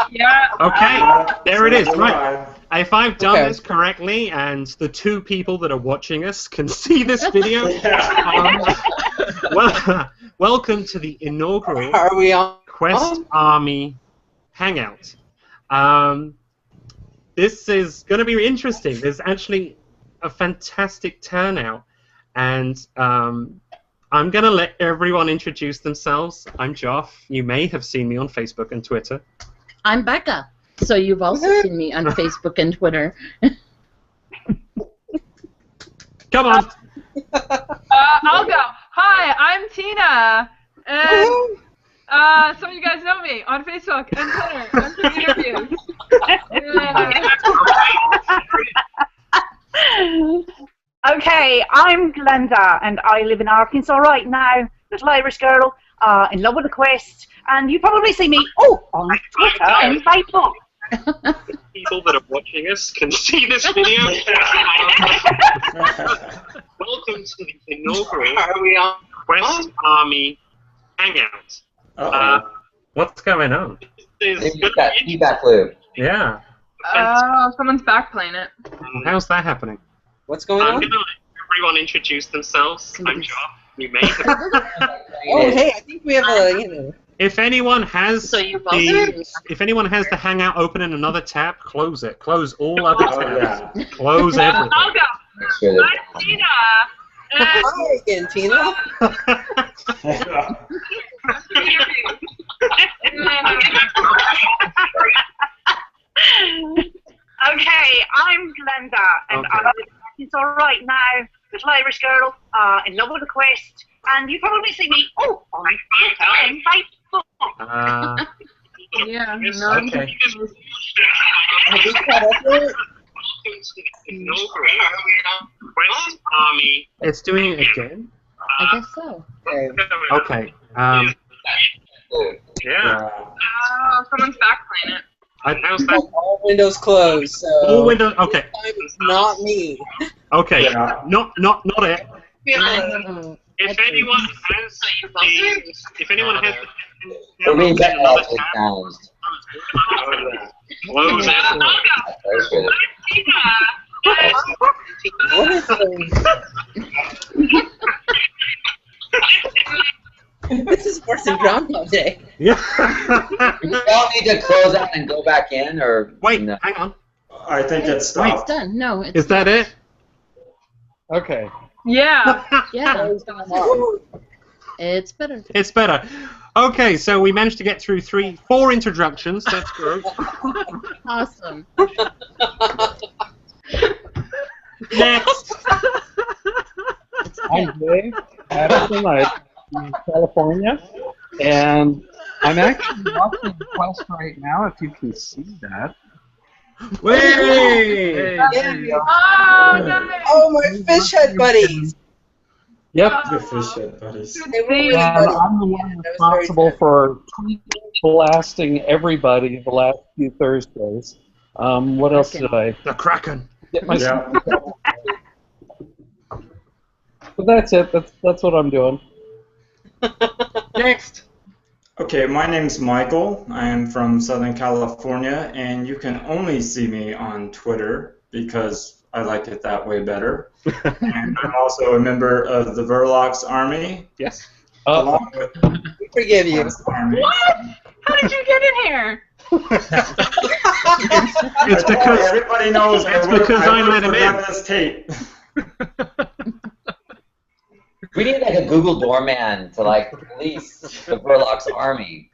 Yeah. Okay, there it is. Right. If I've done this correctly, and the two people that are watching us can see this video, welcome to the inaugural Quest Army Hangout. This is going to be interesting. There's actually a fantastic turnout, and I'm going to let everyone introduce themselves. I'm Joff. You may have seen me on Facebook and Twitter. I'm Becca. So you've also seen me on Facebook and Twitter. Come on. I'll go. Hi, I'm Tina. And some of you guys know me on Facebook and Twitter and through interviews. Okay, I'm Glenda, and I live in Arkansas right now. Little Irish girl, in love with a quest, and you probably see me on Twitter and Facebook. The people that are watching us can see this video. Welcome to the inaugural Quest Army Hangout. What's going on? Feedback loop. Yeah. Oh, someone's backplaying it. How's that happening? What's going on? I'm going to let everyone introduce themselves. I'm Joff. You may have. Hey, I think we have a, If anyone has if anyone has the Hangout open in another tab, close it. Close all other tabs. Yeah. Close everything. I'll go. I'm Tina. Hi again, Tina. Okay, I'm Glenda, and I live in Arkansas right now. Little Irish girl, in love with a quest, and you probably see me on Twitter and Facebook. Yeah, okay. It's doing it again? I guess so. Okay. Yeah. Oh, someone's backplaying it. How's that? All windows closed. So all windows. Okay. It's not me. Okay. Yeah. Not it. If anyone has For me, that also sounds. Close What is this is worse than Groundhog Day. Yeah. Do we all need to close out and go back in, or wait? no? Hang on. I think it's stopped. It's done. No, it's Is that it? Okay. Yeah. Yeah. It's better. It's better. Okay, so we managed to get through 4 introductions. That's good. Awesome. Next. I'm Dave Patterson. I'm in California, and I'm actually watching the quest right now, if you can see that. Hey! Oh, my fish head buddies. Yep. The fish head buddies. They were really And funny. I'm the one responsible for blasting everybody the last few Thursdays. What else did I The Kraken. get myself? But that's it. That's what I'm doing. Next. Okay, my name's Michael. I am from Southern California, and you can only see me on Twitter because I like it that way better. And I'm also a member of the Verlox Army. Yes. Along with We forgive you. Army. What? How did you get in here? It's because everybody knows. It's because I let him in. This tape. We need like a Google doorman to like police the Verlox Army.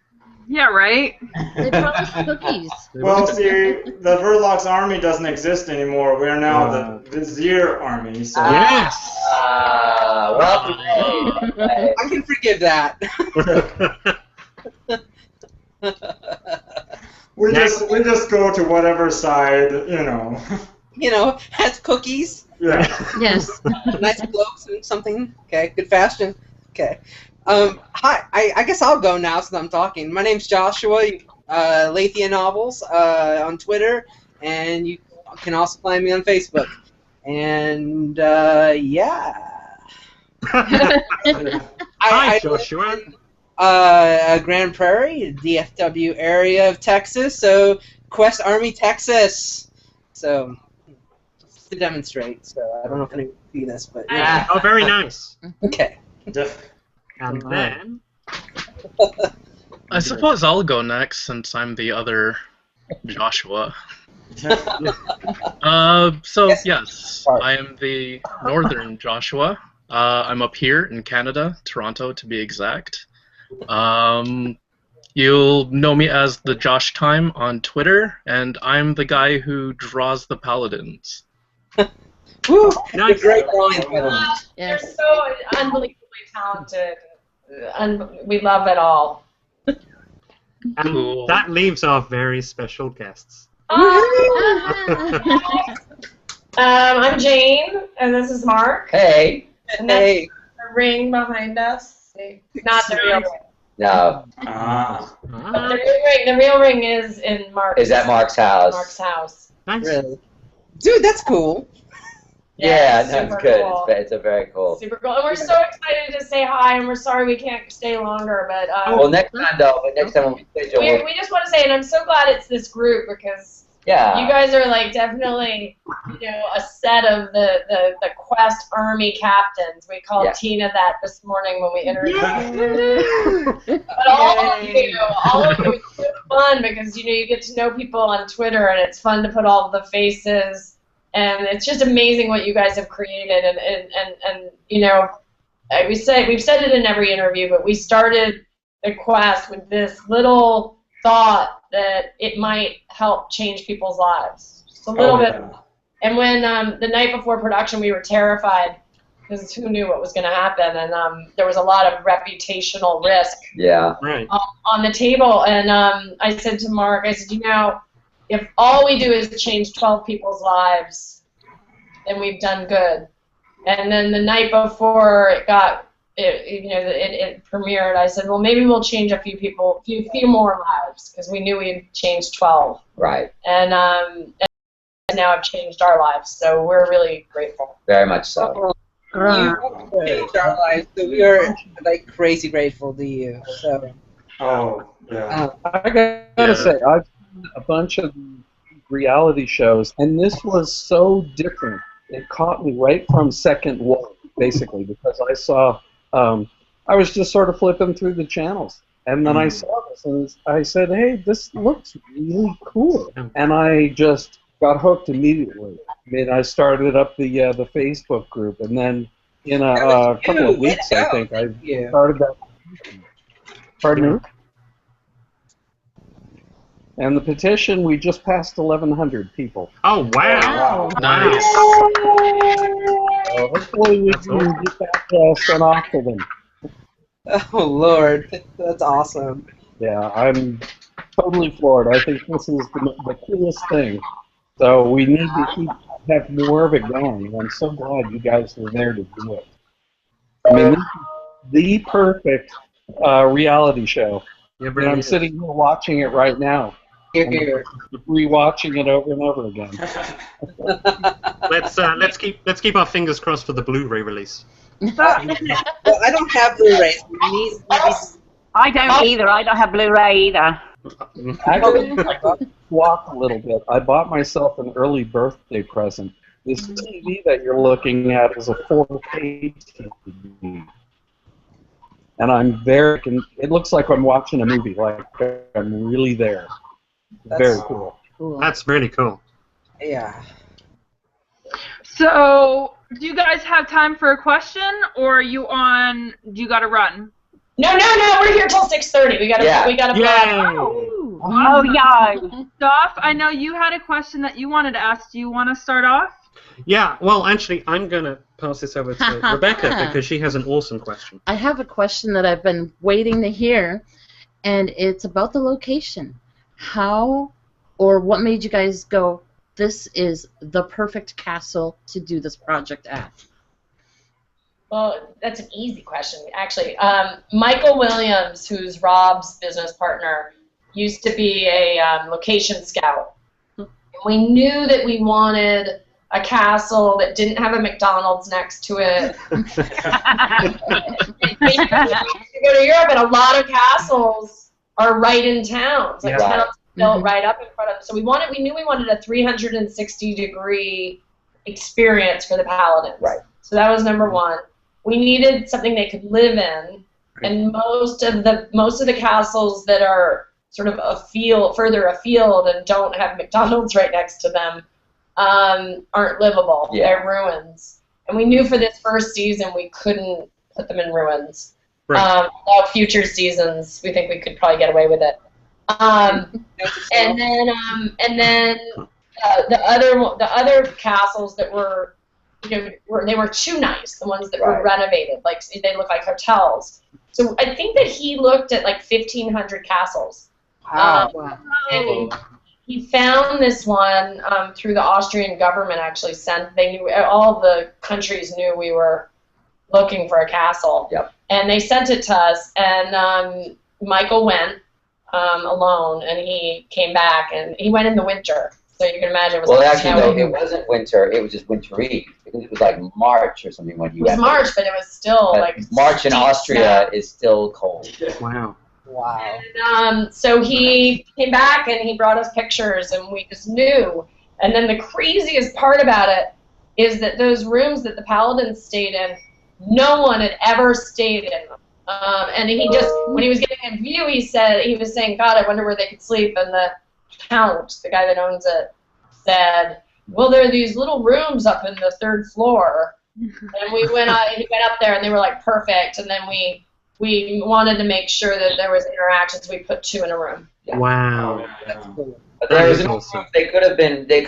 Yeah, right? They promised cookies. Well, see, the Verlox Army doesn't exist anymore. We are now the Vizier Army. So Yes. Well, I can forgive that. we just go to whatever side, you know. You know, has cookies. Yeah. Yes. Nice clothes and something. Okay, good fashion. Okay. Hi, I guess I'll go now since I'm talking. My name's Joshua, Lathia Novels on Twitter, and you can also find me on Facebook. And, yeah. Hi, Joshua. Grand Prairie, DFW area of Texas. So Quest Army, Texas. So just to demonstrate. So I don't know if anyone can see this, but yeah. Oh, very nice. Okay. And then I suppose I'll go next since I'm the other Joshua. So yes, I am the northern Joshua. I'm up here in Canada, Toronto to be exact. You'll know me as the Josh Time on Twitter, and I'm the guy who draws the paladins. Woo! Nice. Great drawing. You're so unbelievably talented. We love it all. And Cool. that leaves our very special guests. I'm Jane, and this is Mark. Hey. And that's Hey. the ring behind us. Not the real ring. No. The real ring is in Mark's. Is at Mark's house. Mark's house. Nice. Really? Dude, that's cool. Yeah, no, super it's good. cool. It's a very cool. Super cool. And we're so excited to say hi, and we're sorry we can't stay longer, but Well, next time though. But next time when we say Joe, we just want to say, and I'm so glad it's this group because yeah. you guys are like definitely, a set of the Quest Army captains. We called Tina that this morning when we interviewed. But all of you, it's so fun because you get to know people on Twitter, and it's fun to put all the faces. And it's just amazing what you guys have created, and we've said it in every interview, but we started the Quest with this little thought that it might help change people's lives, just a little bit. And when the night before production, we were terrified because who knew what was going to happen, and there was a lot of reputational risk on the table. And I said to Mark, I said, if all we do is change 12 people's lives, then we've done good. And then the night before it premiered, I said, well, maybe we'll change a few more lives because we knew we'd changed 12. Right. And now I've changed our lives, so we're really grateful. Very much so. You changed our lives, so we are crazy grateful to you. So. Oh, yeah. I gotta say, I've a bunch of reality shows, and this was so different. It caught me right from second walk, basically, because I saw, I was just sort of flipping through the channels, and then I saw this, and I said, hey, this looks really cool, and I just got hooked immediately. I mean, I started up the Facebook group, and then in a couple of weeks, I think, I started that. Pardon me? And the petition, we just passed 1,100 people. Oh, wow. Nice. So hopefully we can get that sent off to them. Oh, Lord. That's awesome. Yeah, I'm totally floored. I think this is the coolest thing. So we need to have more of it going. I'm so glad you guys were there to do it. I mean, this is the perfect reality show. Yeah, and I'm sitting here watching it right now. Here. Rewatching it over and over again. Let's keep our fingers crossed for the Blu-ray release. Well, I don't have Blu-rays. I don't either. I don't have Blu-ray either. Actually, I got to walk a little bit. I bought myself an early birthday present. This TV that you're looking at is a 4K TV. And it looks like I'm watching a movie, like I'm really there. Very cool. That's really cool. Yeah. So, do you guys have time for a question, or do you got to run? No, we're here till 6:30. We gotta Oh, yeah. Doff, I know you had a question that you wanted to ask. Do you want to start off? Yeah, well, actually, I'm going to pass this over to Rebecca because she has an awesome question. I have a question that I've been waiting to hear, and it's about the location. How or what made you guys go, this is the perfect castle to do this project at? Well, that's an easy question, actually. Michael Williams, who's Rob's business partner, used to be a location scout. We knew that we wanted a castle that didn't have a McDonald's next to it. You go to Europe, and a lot of castles are right in towns. Like towns built right up in front of them. So we knew we wanted a 360-degree experience for the paladins. Right. So that was number one. We needed something they could live in, and most of the castles that are sort of further afield and don't have McDonald's right next to them aren't livable. Yeah. They're ruins. And we knew for this first season we couldn't put them in ruins. Right. Future seasons, we think we could probably get away with it. And then the other castles that were, they were too nice. The ones that were renovated, like they look like hotels. So I think that he looked at like 1,500 castles. And he found this one through the Austrian government. Actually, they knew, all the countries knew we were looking for a castle. Yep. And they sent it to us. And Michael went alone, and he came back, and he went in the winter. So you can imagine it was it wasn't winter. It was just wintry. Because it was like March or something when you went. It was March, but it was still like March in Austria is still cold. Wow. Wow. And so he came back and he brought us pictures, and we just knew. And then the craziest part about it is that those rooms that the paladins stayed in, no one had ever stayed in them. And he just, when he was getting a view, he was saying, God, I wonder where they could sleep. And the count, the guy that owns it, said, well, there are these little rooms up in the 3rd floor. And he went up there, and they were like perfect. And then we wanted to make sure that there was interactions. We put 2 in a room. Yeah. Wow. But there was no room. They could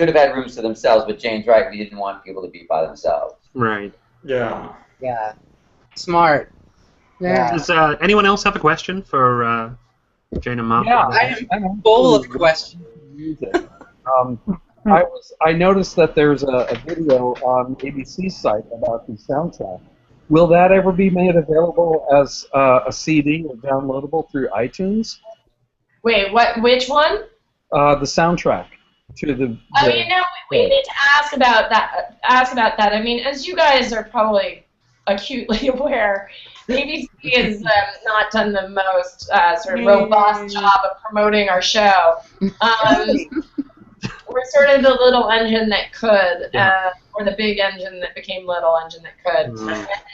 have had rooms to themselves, but Jane's right. We didn't want people to be by themselves. Right. Yeah. Yeah. Smart. Yeah. Does anyone else have a question for Jane and Mark? Yeah, I'm full of questions. I noticed that there's a video on ABC's site about the soundtrack. Will that ever be made available as a CD or downloadable through iTunes? Wait, what? Which one? The soundtrack to the. We need to ask about that. I mean, as you guys are probably acutely aware, ABC has not done the most sort of robust job of promoting our show. We're sort of the little engine that could, or the big engine that became little engine that could.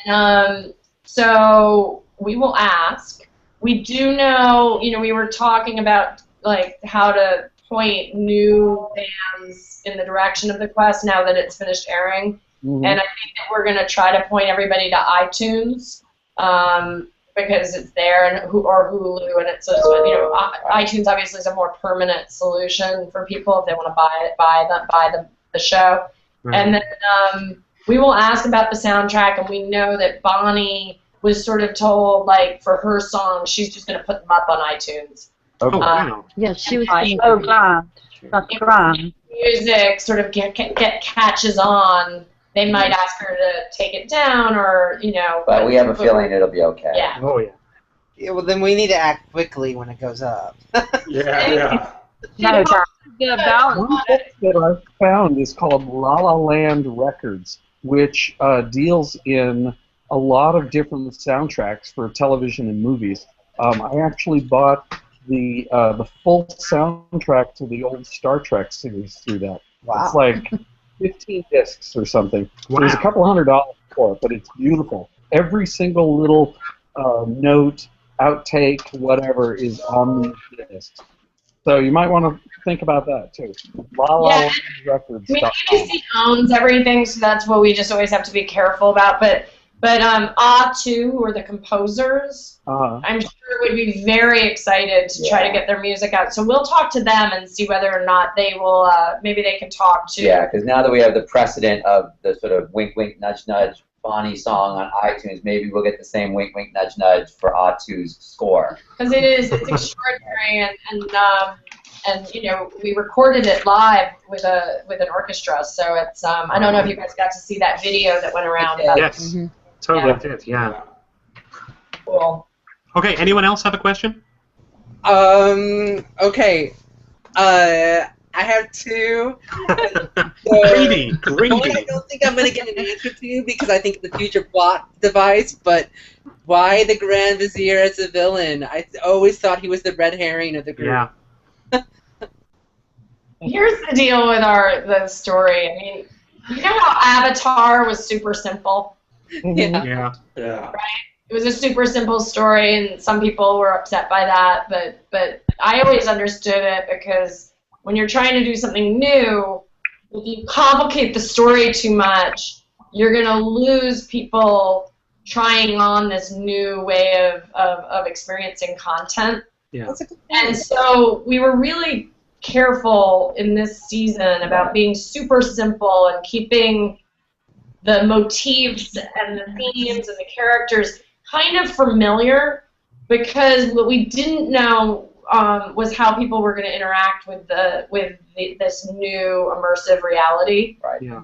And, so we will ask. We do know, we were talking about like how to point new fans in the direction of the quest now that it's finished airing. And I think that we're going to try to point everybody to iTunes because it's there, or Hulu, and it's iTunes obviously is a more permanent solution for people if they want to buy the show. Right. And then we will ask about the soundtrack, and we know that Bonnie was sort of told, like, for her songs, she's just going to put them up on iTunes. Oh, wow. Yeah, she was so glad. That's grand. Music sort of get catches on. They might ask her to take it down, or But we have a feeling it'll be okay. Yeah. Oh yeah. Yeah. Well, then we need to act quickly when it goes up. Yeah. No doubt. One book that I've found is called La La Land Records, which deals in a lot of different soundtracks for television and movies. I actually bought the full soundtrack to the old Star Trek series through that. Wow. It's like 15 discs or something. Wow. It was a couple $100 for it, but it's beautiful. Every single little note, outtake, whatever is on these discs. So you might want to think about that too. La La Land Records. I mean, ABC owns everything, so that's what we just always have to be careful about. But A2, who are the composers, I'm sure would be very excited to try to get their music out. So we'll talk to them and see whether or not they will, maybe they can talk to. Yeah, because now that we have the precedent of the sort of wink, wink, nudge, nudge Bonnie song on iTunes, maybe we'll get the same wink, wink, nudge, nudge for A2's score. Because it's extraordinary, and we recorded it live with an orchestra, so it's I don't know if you guys got to see that video that went around. Yes, totally did. Yeah. Cool. Okay. Anyone else have a question? Okay. I have two. Greedy. One I don't think I'm going to get an answer to because I think it's a future plot device, but why the Grand Vizier as a villain? I always thought he was the red herring of the group. Yeah. Here's the deal with the story. I mean, you know how Avatar was super simple? Yeah. Yeah. Right? It was a super simple story, and some people were upset by that, but I always understood it because when you're trying to do something new, if you complicate the story too much, you're going to lose people trying on this new way of experiencing content. Yeah. And so we were really careful in this season about being super simple and keeping the motifs and the themes and the characters kind of familiar, because what we didn't know was how people were going to interact with this new immersive reality. Right. Yeah.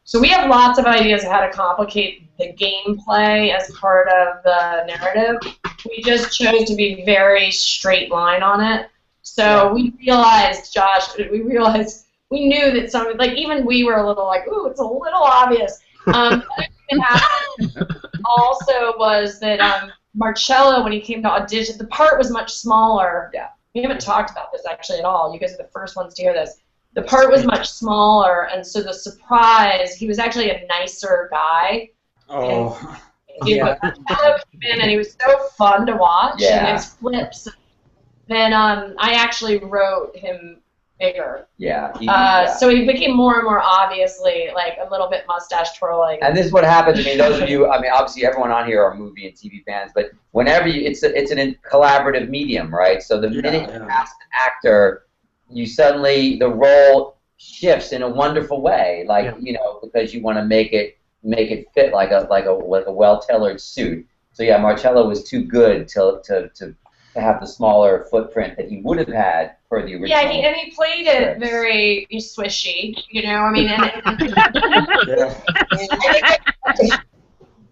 So we have lots of ideas of how to complicate the gameplay as part of the narrative. We just chose to be very straight line on it. So we realized, Josh, we knew that some, like, even we were a little like, ooh, it's a little obvious. What happened also was that Marcello, when he came to audition, the part was much smaller. Yeah. We haven't talked about this actually at all. You guys are the first ones to hear this. The part was much smaller, and so the surprise, he was actually a nicer guy. Oh. Marcello came in, and he was so fun to watch, Yeah. and his flips. Then I actually wrote him bigger. Yeah. So he became more and more obviously like a little bit mustache twirling. And this is what happens. I mean, those of you, I mean, obviously everyone on here are movie and TV fans, but whenever it's a collaborative medium, right? So the minute you cast an actor, you suddenly, the role shifts in a wonderful way, like, you know, because you want to make it fit like a well-tailored suit. So yeah, Marcello was too good to have the smaller footprint that he would have had for the original. Yeah, and he played it very swishy, you know. I mean, I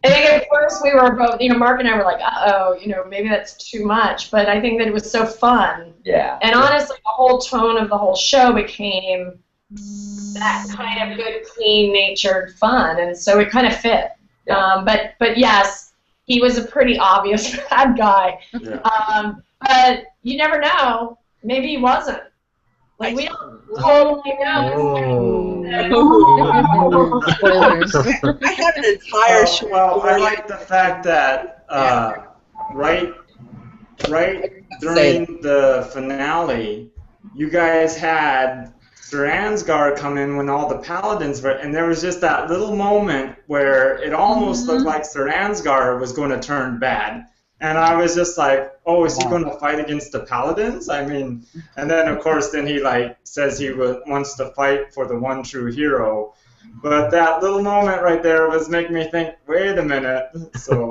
think at first we were both, you know, Mark and I were like, uh-oh, you know, maybe that's too much. But I think that it was so fun. Yeah. And honestly, the whole tone of the whole show became that kind of good, clean-natured fun, and so it kind of fit. Yeah. But yes. He was a pretty obvious bad guy. Yeah. But you never know. Maybe he wasn't. Like, we don't totally know. Spoilers. I have an entire show. Well, I like the fact that right during the finale, you guys had Sir Ansgar come in when all the paladins were, and there was just that little moment where it almost looked like Sir Ansgar was going to turn bad. And I was just like, oh, is he going to fight against the paladins? I mean, and then, of course, then he, like, says he wants to fight for the one true hero. But that little moment right there was making me think, wait a minute. So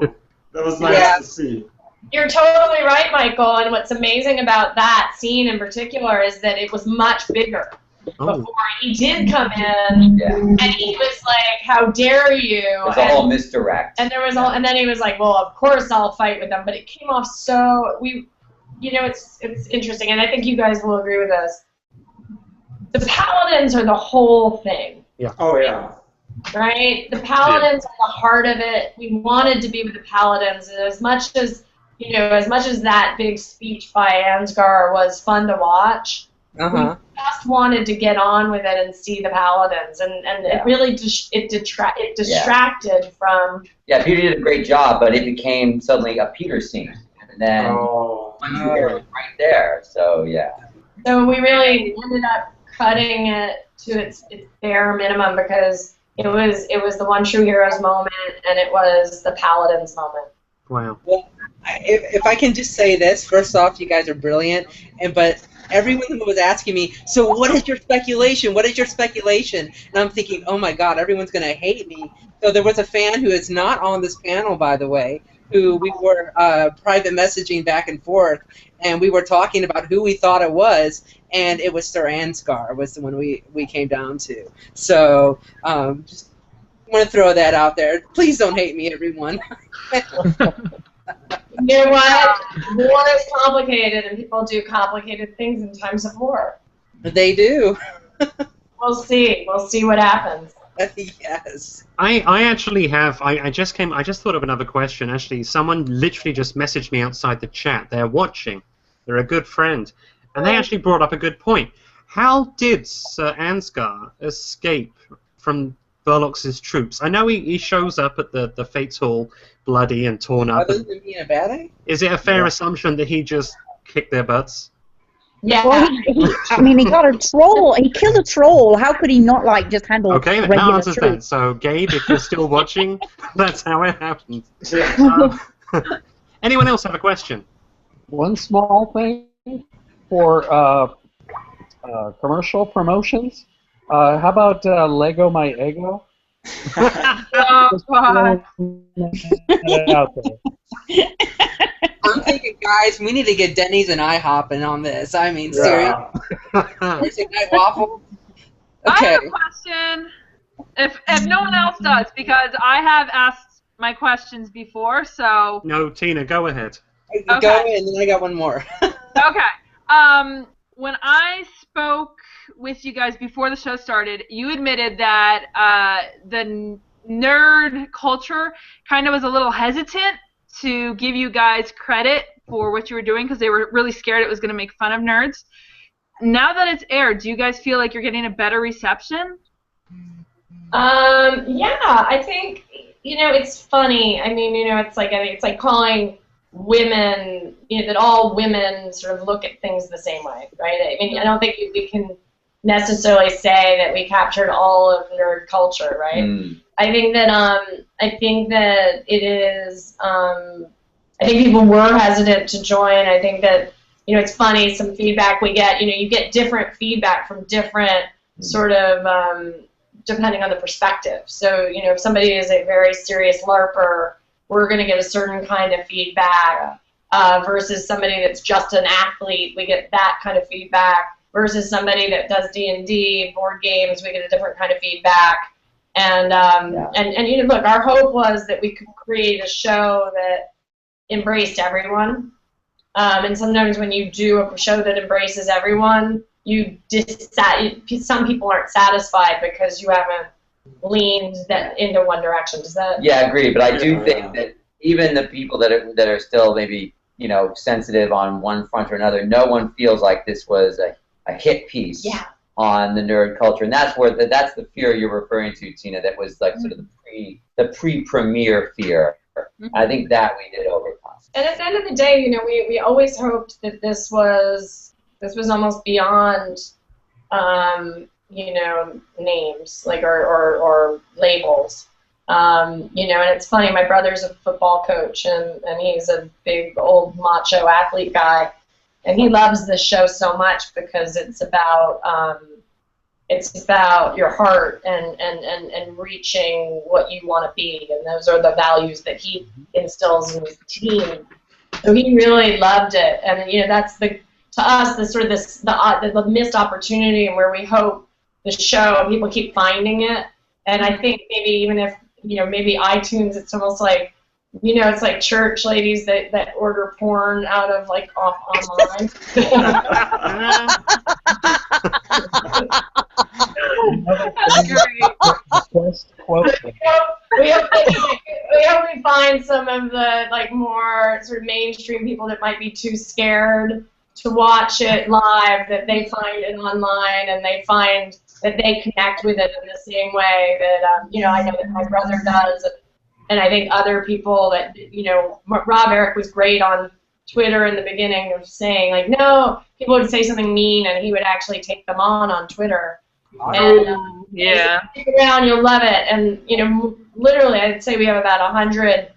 that was nice to see. You're totally right, Michael. And what's amazing about that scene in particular is that it was much bigger. Before he did come in, and he was like, "How dare you?" It was a whole misdirect. And there was and then he was like, "Well, of course I'll fight with them." But it came off so it's interesting, and I think you guys will agree with this. The paladins are the whole thing. Yeah. Oh yeah. Right. The paladins are the heart of it. We wanted to be with the paladins, and as much as that big speech by Ansgar was fun to watch. We just wanted to get on with it and see the paladins, and it really distracted from. Yeah, Peter did a great job, but it became suddenly a Peter scene, and then right there. So yeah. So we really ended up cutting it to its bare minimum because it was the one true hero's moment, and it was the paladins moment. Wow. Well, if I can just say this, first off, you guys are brilliant, but everyone was asking me, so what is your speculation? What is your speculation? And I'm thinking, oh my God, everyone's going to hate me. So there was a fan who is not on this panel, by the way, who we were private messaging back and forth, and we were talking about who we thought it was, and it was Sir Ansgar was the one we came down to. So just want to throw that out there. Please don't hate me, everyone. You know what? War is complicated, and people do complicated things in times of war. They do. We'll see. We'll see what happens. Yes. I actually have. I just thought of another question. Actually, someone literally just messaged me outside the chat. They're watching. They're a good friend, and they actually brought up a good point. How did Sir Ansgar escape from Verlox's troops? I know he shows up at the Fates Hall, bloody and torn up. Other than being a baddie? Is it a fair assumption that he just kicked their butts? Yeah. Well, he got a troll. He killed a troll. How could he not just handle Okay, that regular answers troops? that. So, Gabe, if you're still watching, that's how it happened. Anyone else have a question? One small thing for commercial promotions. How about Lego My Ego? Oh, God. Out there. I'm thinking, guys, we need to get Denny's and IHOP in on this. I mean, seriously. Thursday night waffle? I Okay. have a question. If no one else does, because I have asked my questions before, so... No, Tina, go ahead. Okay. Go, and then I got one more. Okay. When I spoke with you guys before the show started, you admitted that the nerd culture kind of was a little hesitant to give you guys credit for what you were doing because they were really scared it was going to make fun of nerds. Now that it's aired, do you guys feel like you're getting a better reception? Yeah, I think, it's funny. I mean, it's like calling women, that all women sort of look at things the same way, right? I mean, I don't think we can necessarily say that we captured all of nerd culture, right? I think that it is. I think people were hesitant to join. I think that it's funny. Some feedback we get. You get different feedback from different sort of depending on the perspective. So if somebody is a very serious LARPer, we're going to get a certain kind of feedback versus somebody that's just an athlete. We get that kind of feedback versus somebody that does D&D, board games. We get a different kind of feedback. And look, our hope was that we could create a show that embraced everyone. And sometimes when you do a show that embraces everyone, some people aren't satisfied because you haven't leaned that into one direction. Does that? Yeah, I agree. But I do think that even the people that are still maybe sensitive on one front or another, no one feels like this was a hit piece. Yeah. On the nerd culture, and that's the fear you're referring to, Tina. That was like sort of the pre-premiere fear. I think that we did overcome. And at the end of the day, we always hoped that this was almost beyond, names or labels. And it's funny. My brother's a football coach, and he's a big old macho athlete guy. And he loves this show so much because it's about your heart and reaching what you want to be, and those are the values that he instills in his team. So he really loved it, and that's to us the missed opportunity, and where we hope the show people keep finding it. And I think maybe even if maybe iTunes, it's almost like. It's like church ladies that order porn out of off online. We hope we find some of the more sort of mainstream people that might be too scared to watch it live, that they find it online and they find that they connect with it in the same way that I know that my brother does. And I think other people that, Rob Eric was great on Twitter in the beginning of saying, no, people would say something mean and he would actually take them on Twitter. And yeah. Stick around, you'll love it. And, literally, I'd say we have about 100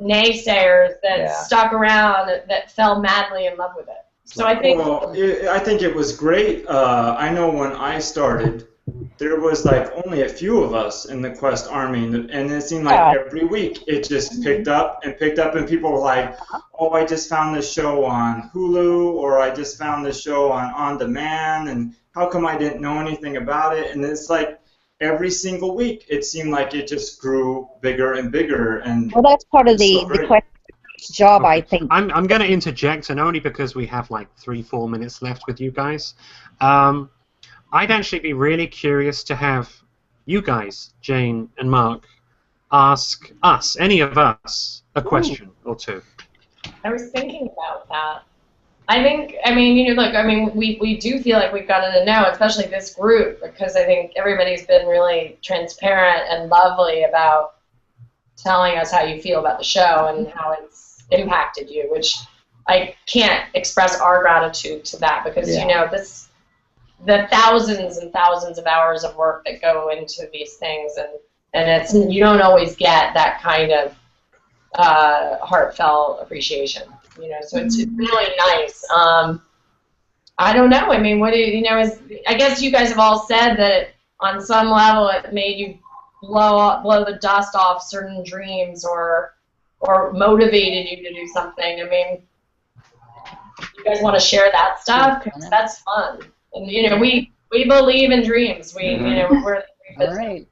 naysayers that stuck around that fell madly in love with it. So I think... Well, I think it was great. I know when I started, there was only a few of us in the Quest Army, and it seemed like every week it just picked up, and people were like, oh, I just found this show on Hulu, or I just found this show on demand, and how come I didn't know anything about it? And it's every single week it seemed like it just grew bigger and bigger. And well, that's part of the Quest job, I think. I'm going to interject, and only because we have 3-4 minutes left with you guys. I'd actually be really curious to have you guys, Jane and Mark, ask us, any of us, a question or two. I was thinking about that. I mean, look, we do feel like we've gotten to know, especially this group, because I think everybody's been really transparent and lovely about telling us how you feel about the show and how it's impacted you, which I can't express our gratitude to that because, the thousands and thousands of hours of work that go into these things, and you don't always get that kind of heartfelt appreciation, so it's really nice. I don't know. I mean, what do I guess you guys have all said that on some level it made you blow the dust off certain dreams or motivated you to do something. I mean, you guys want to share that stuff? 'Cause that's fun. And we believe in dreams. We're all right.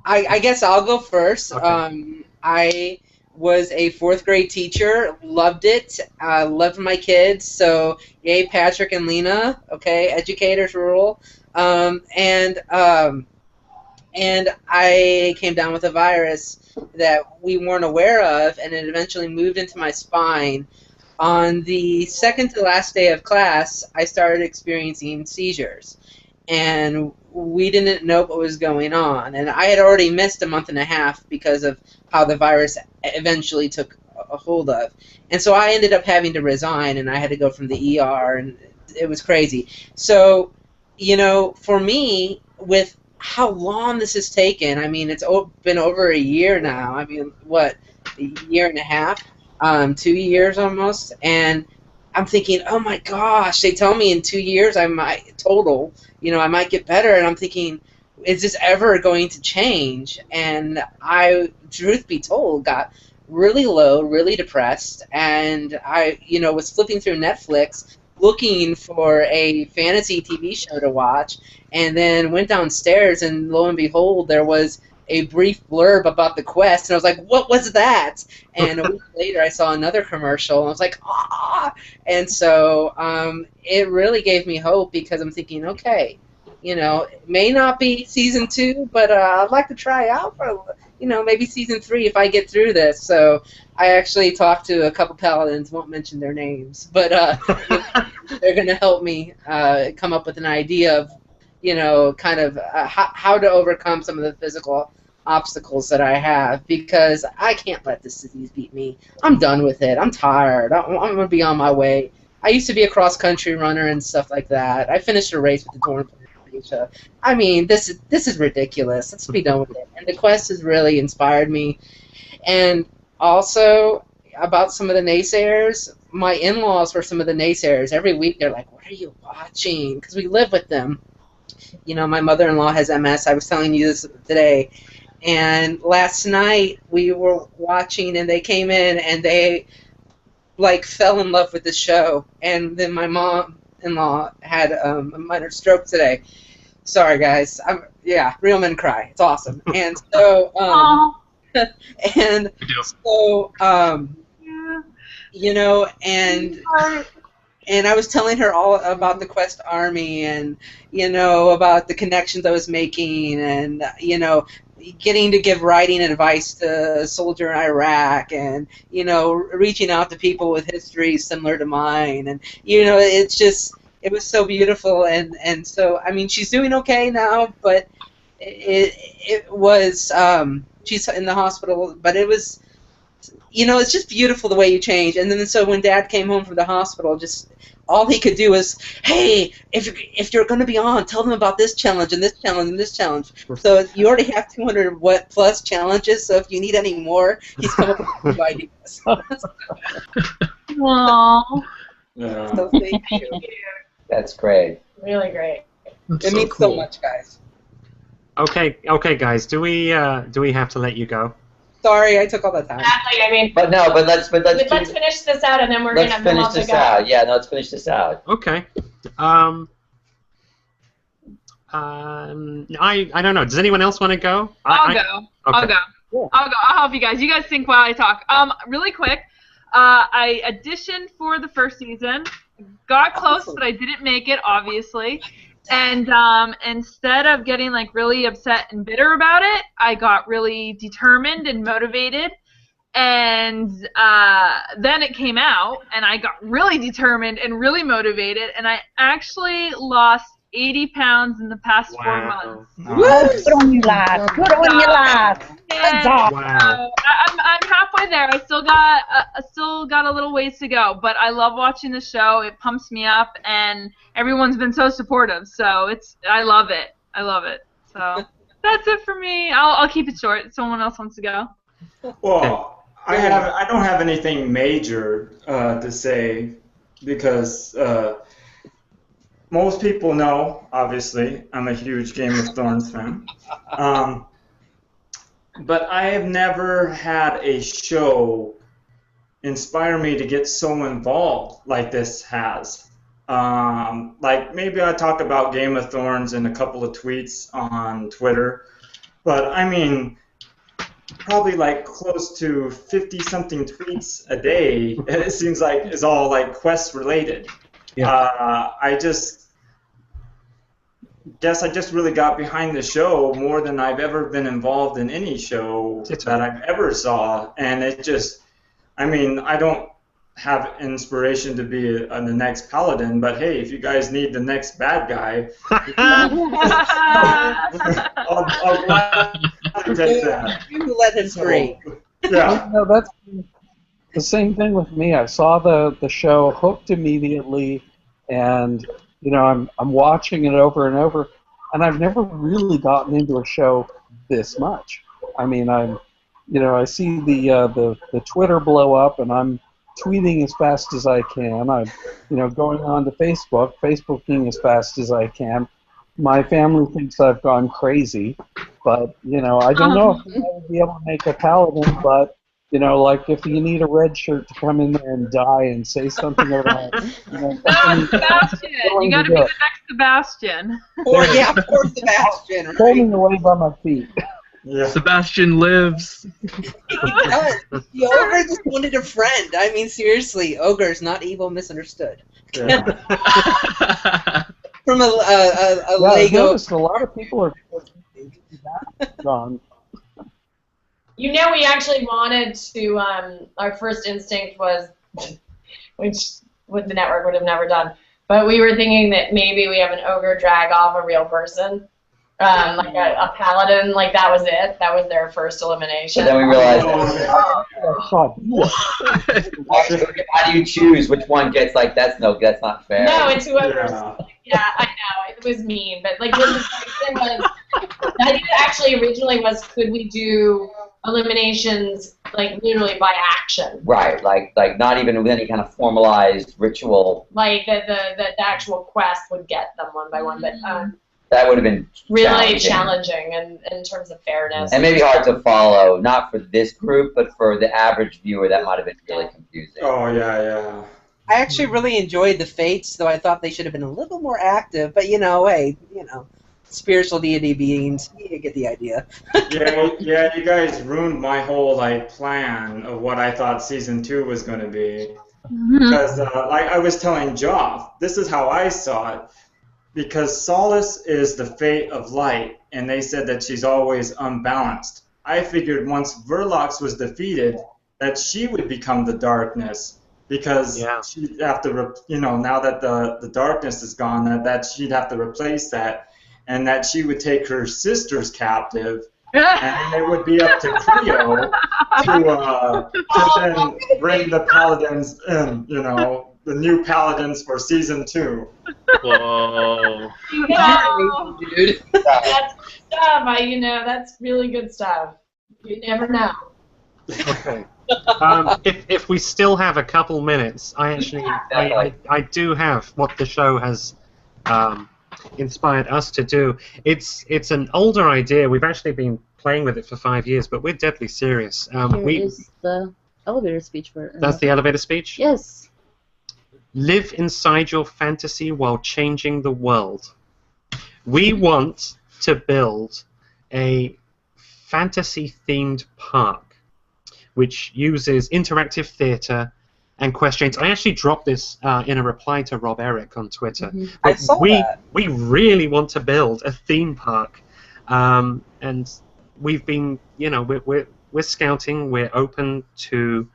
I guess I'll go first. Okay. I was a 4th grade teacher, loved it, loved my kids, so yay Patrick and Lena, okay, educators rule. And I came down with a virus that we weren't aware of, and it eventually moved into my spine. On the second to last day of class, I started experiencing seizures, and we didn't know what was going on. And I had already missed a month and a half because of how the virus eventually took a hold of. And so I ended up having to resign, and I had to go from the ER, and it was crazy. So, for me, with how long this has taken, I mean, it's been over a year now. I mean, what, a year and a half? 2 years almost, and I'm thinking, oh my gosh, they tell me in 2 years I might I might get better, and I'm thinking, is this ever going to change? And I, truth be told, got really low, really depressed, and I, was flipping through Netflix looking for a fantasy TV show to watch, and then went downstairs, and lo and behold, there was a brief blurb about the quest, and I was like, what was that? And a week later I saw another commercial, and I was like, ah! And so it really gave me hope, because I'm thinking, okay, it may not be season 2, but I'd like to try out for, maybe season 3 if I get through this. So I actually talked to a couple paladins, won't mention their names, but they're going to help me come up with an idea of, kind of how to overcome some of the physical obstacles that I have, because I can't let this disease beat me. I'm done with it. I'm tired. I'm going to be on my way. I used to be a cross-country runner and stuff like that. I finished a race with the torn fascia. I mean, this is ridiculous. Let's be done with it. And the quest has really inspired me. And also, about some of the naysayers, my in-laws were some of the naysayers. Every week they're like, what are you watching? Because we live with them. My mother-in-law has MS. I was telling you this today. And last night we were watching, and they came in, and they fell in love with the show. And then my mom-in-law had a minor stroke today. Sorry, guys. Real men cry. It's awesome. And so, and I was telling her all about the Quest Army, and about the connections I was making, and getting to give writing advice to a soldier in Iraq, and reaching out to people with histories similar to mine, and it was so beautiful. And so, I mean, she's doing okay now, but it was she's in the hospital, but it was, it's just beautiful the way you change. And then so when Dad came home from the hospital, just all he could do was, hey, if you're going to be on, tell them about this challenge and this challenge and this challenge. So you already have 200 plus challenges, so if you need any more, he's come up with new ideas. Aww. Yeah. So thank you. That's great. Really great. It means so much, guys. Okay, guys. Do we have to let you go? Sorry, I took all the time. Exactly. I mean, But let's finish this out, and then we're let's gonna finish move on to this go. out. Yeah, no, let's finish this out. Okay. I don't know. Does anyone else want to go? I'll go. Okay. I'll go. Cool. I'll go. I'll help you guys. You guys think while I talk. Really quick. I auditioned for the first season. Got close, but I didn't make it, obviously. And instead of getting like really upset and bitter about it, I got really determined and motivated. And then it came out, and I got really determined and really motivated, and I actually lost 80 pounds in the past 4 months. Good on you, lad. Good on you, lad. Wow. I'm halfway there. I still got a little ways to go, but I love watching the show. It pumps me up, and everyone's been so supportive. So I love it. I love it. So that's it for me. I'll keep it short. If someone else wants to go. Well, I don't have anything major to say because most people know, obviously, I'm a huge Game of Thrones fan. But I have never had a show inspire me to get so involved like this has. Like maybe I talk about Game of Thrones in a couple of tweets on Twitter, but I mean, probably like close to 50-something tweets a day. It seems like is all like quest related. Yeah. I guess I just really got behind the show more than I've ever been involved in any show that I've ever saw, and it just, I mean, I don't have inspiration to be the next paladin, but hey, if you guys need the next bad guy, I'll gladly take that. You let him free. Yeah. No, that's the same thing with me. I saw the show, hooked immediately, and you know I'm watching it over and over, and I've never really gotten into a show this much. I mean, I see the Twitter blow up, and I'm tweeting as fast as I can. I'm going on to Facebooking as fast as I can. My family thinks I've gone crazy, but I don't know if I would be able to make a paladin, but like if you need a red shirt to come in there and die and say something about, Sebastian. You got to be the next Sebastian. Or Sebastian. Right? Holding away by my feet. Yeah. Sebastian lives. The ogre just wanted a friend. I mean, seriously, ogre's not evil, misunderstood. Yeah. From a I Lego. noticed a lot of people are gone. We actually wanted to, our first instinct was, which the network would have never done, but we were thinking that maybe we have an ogre drag off a real person, like a paladin, like that was it. That was their first elimination. But then we realized how do you choose which one gets like, that's not fair. No, it's whoever's, yeah, I know, it was mean, but like the thing was, the idea actually originally was, could we do eliminations like literally by action? Right, like not even with any kind of formalized ritual. Like the actual quest would get them one by one, but that would have been really challenging in terms of fairness. And maybe hard to follow, not for this group, but for the average viewer, that might have been really confusing. Oh yeah. I actually really enjoyed the Fates, though I thought they should have been a little more active. But hey, spiritual deity beings, you get the idea. yeah, you guys ruined my whole plan of what I thought season 2 was going to be. Because like I was telling Joff, this is how I saw it. Because Solace is the fate of light, and they said that she's always unbalanced. I figured once Verlox was defeated, that she would become the darkness. Because she'd have to, now that the darkness is gone, that she'd have to replace that, and that she would take her sisters captive, and it would be up to Cleo to then bring the paladins in, the new paladins for season 2. Whoa. Dude. That's good stuff. That's really good stuff. You never know. Okay. If we still have a couple minutes, I do have what the show has inspired us to do. It's an older idea. We've actually been playing with it for 5 years, but we're deadly serious. Here is the elevator speech for it. That's the elevator speech? Yes. Live inside your fantasy while changing the world. We want to build a fantasy-themed park which uses interactive theatre and questions. I actually dropped this in a reply to Rob Eric on Twitter. Mm-hmm. I saw that. We really want to build a theme park, and we've been, we're scouting. We're open to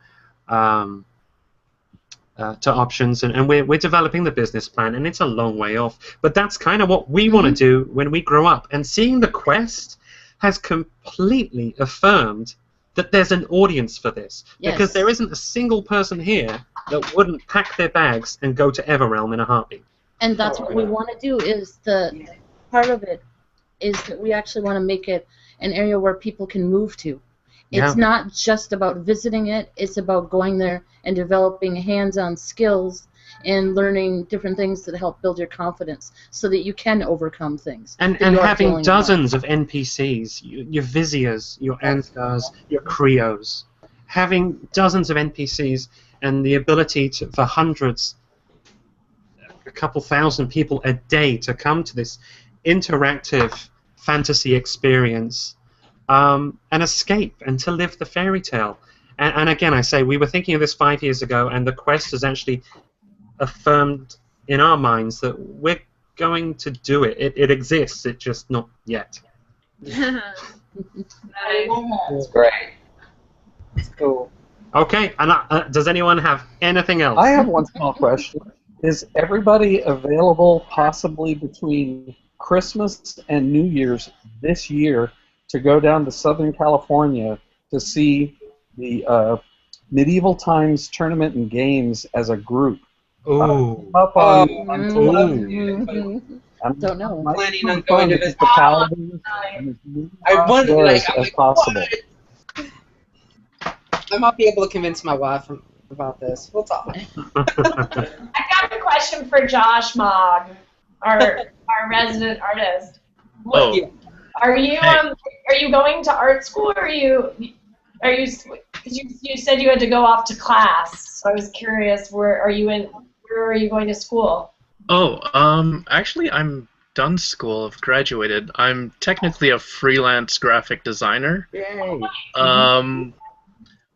options, and we're developing the business plan, and it's a long way off. But that's kind of what we want to do when we grow up. And seeing the Quest has completely affirmed that there's an audience for this, because there isn't a single person here that wouldn't pack their bags and go to Everrealm in a heartbeat. And that's what we want to do. Is the part of it is that we actually want to make it an area where people can move to. It's not just about visiting it. It's about going there and developing hands-on skills and learning different things that help build your confidence so that you can overcome things. And having dozens of NPCs, your Viziers, your Ansgars, your Creos, having dozens of NPCs and the ability for hundreds, a couple thousand people a day to come to this interactive fantasy experience, an escape, and to live the fairy tale. And again, I say, we were thinking of this 5 years ago, and the Quest has actually affirmed in our minds that we're going to do it. It exists, it's just not yet. Nice. That's great. That's cool. Okay, and does anyone have anything else? I have one small question. Is everybody available possibly between Christmas and New Year's this year to go down to Southern California to see the Medieval Times Tournament and Games as a group? Ooh. Up on Don't know. I'm planning on going to visit the Paladins. I wonder, like, as possible. I might be able to convince my wife about this. We'll talk. I got a question for Josh Mogg, our resident artist. Oh. Are you going to art school, or are you? Because you said you had to go off to class. So I was curious, where are you going to school? Oh, actually, I'm done school. I've graduated. I'm technically a freelance graphic designer. Yay.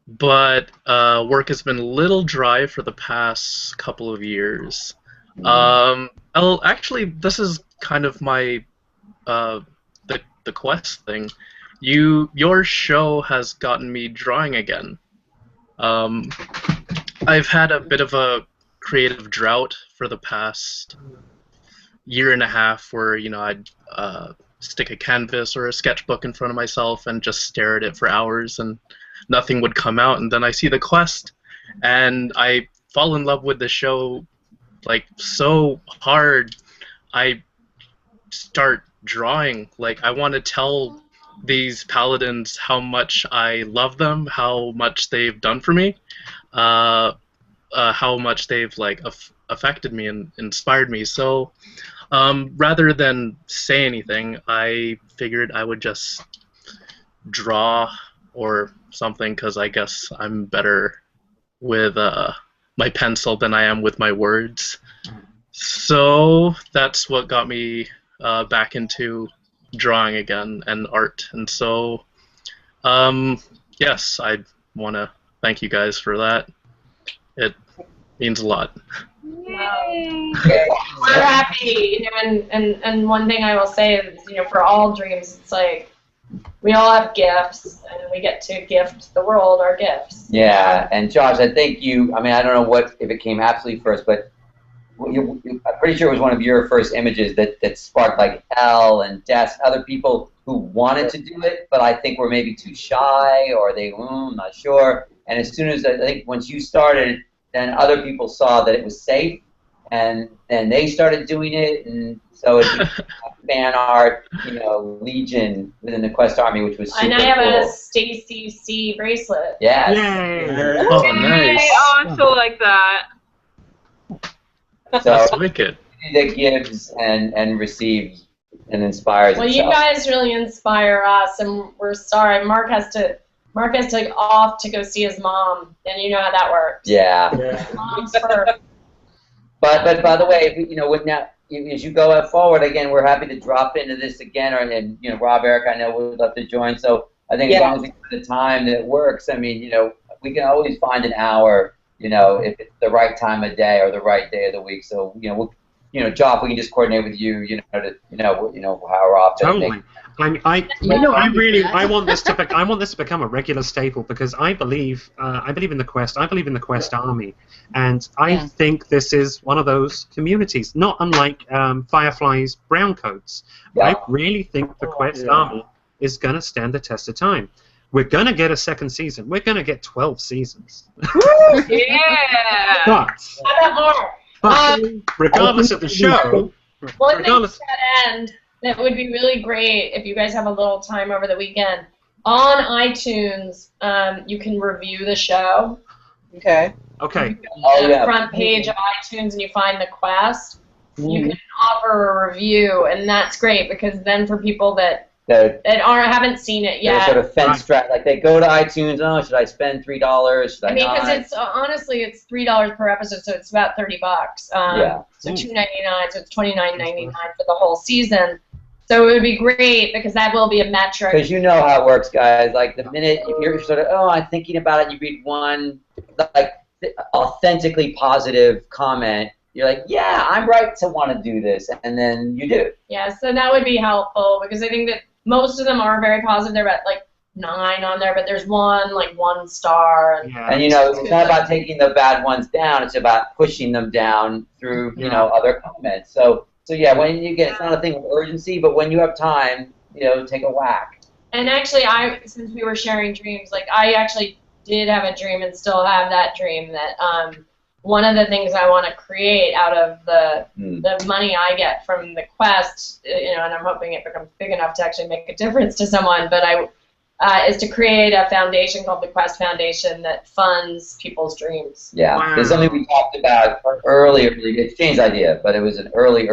But work has been a little dry for the past couple of years. Actually, this is kind of my the Quest thing. Your show has gotten me drawing again. I've had a bit of a creative drought for the past year and a half, where I'd stick a canvas or a sketchbook in front of myself and just stare at it for hours, and nothing would come out. And then I see the Quest, and I fall in love with the show like so hard. I start drawing. Like, I want to tell these paladins how much I love them, how much they've done for me, how much they've affected me and inspired me. So rather than say anything, I figured I would just draw or something, because I guess I'm better with my pencil than I am with my words. So that's what got me back into drawing again and art. And so yes, I want to thank you guys for that. It means a lot. Yay. We're happy, and one thing I will say is, for all dreams, it's like we all have gifts, and we get to gift the world our gifts. Yeah, and Josh, I think I don't know if it came absolutely first, but I'm pretty sure it was one of your first images that sparked like Elle and Des, other people who wanted to do it, but I think were maybe too shy, or I'm not sure. And as soon as, I think once you started, then other people saw that it was safe, and then they started doing it, and so it became fan art, legion within the Quest Army, which was super cool. And I have cool. a Stacy C bracelet. Yes. Yay. Oh, nice. Oh, I'm so like that. So that's wicked. That gives and receives and inspires. Well, itself. you guys really inspire us, and we're sorry. Mark has to go off to go see his mom, and you know how that works. Yeah. Mom's first. But by the way, with now, as you go forward again, we're happy to drop into this again, and Rob, Eric, I know would love to join. So I think as long as we have the time that it works, we can always find an hour if it's the right time of day or the right day of the week. So, Joff, we can just coordinate with you, how often. Totally. I want this to become a regular staple because I believe in the Quest. I believe in the Quest Army, and I think this is one of those communities, not unlike Firefly's Browncoats. Yeah. I really think the Quest Army is going to stand the test of time. We're going to get a second season. We're going to get 12 seasons. Yeah. But regardless of the show, one thing to that end that would be really great if you guys have a little time over the weekend. On iTunes, you can review the show. Okay. Okay. The front page of iTunes, and you find the Quest. You can offer a review, and that's great because then for people that haven't seen it yet, sort of fence strap, like they go to iTunes. Oh, should I spend $3? Should I not? Because it's honestly it's $3 per episode, so it's about $30. So $2.99, so it's $29.99 for the whole season. So it would be great because that will be a metric. Because you know how it works, guys. Like the minute you're sort of, I'm thinking about it, and you read one like authentically positive comment, you're like, yeah, I'm right to want to do this, and then you do. Yeah, so that would be helpful because I think that most of them are very positive. They're at like 9 on there, but there's one like 1 star. And it's not about taking the bad ones down. It's about pushing them down through other comments. So yeah, when you get, it's not a thing of urgency, but when you have time, take a whack. And actually, since we were sharing dreams, like I actually did have a dream and still have that dream that one of the things I want to create out of the money I get from the Quest, and I'm hoping it becomes big enough to actually make a difference to someone, but is to create a foundation called the Quest Foundation that funds people's dreams. Yeah, there's something we talked about earlier. It's Jane's idea, but it was an early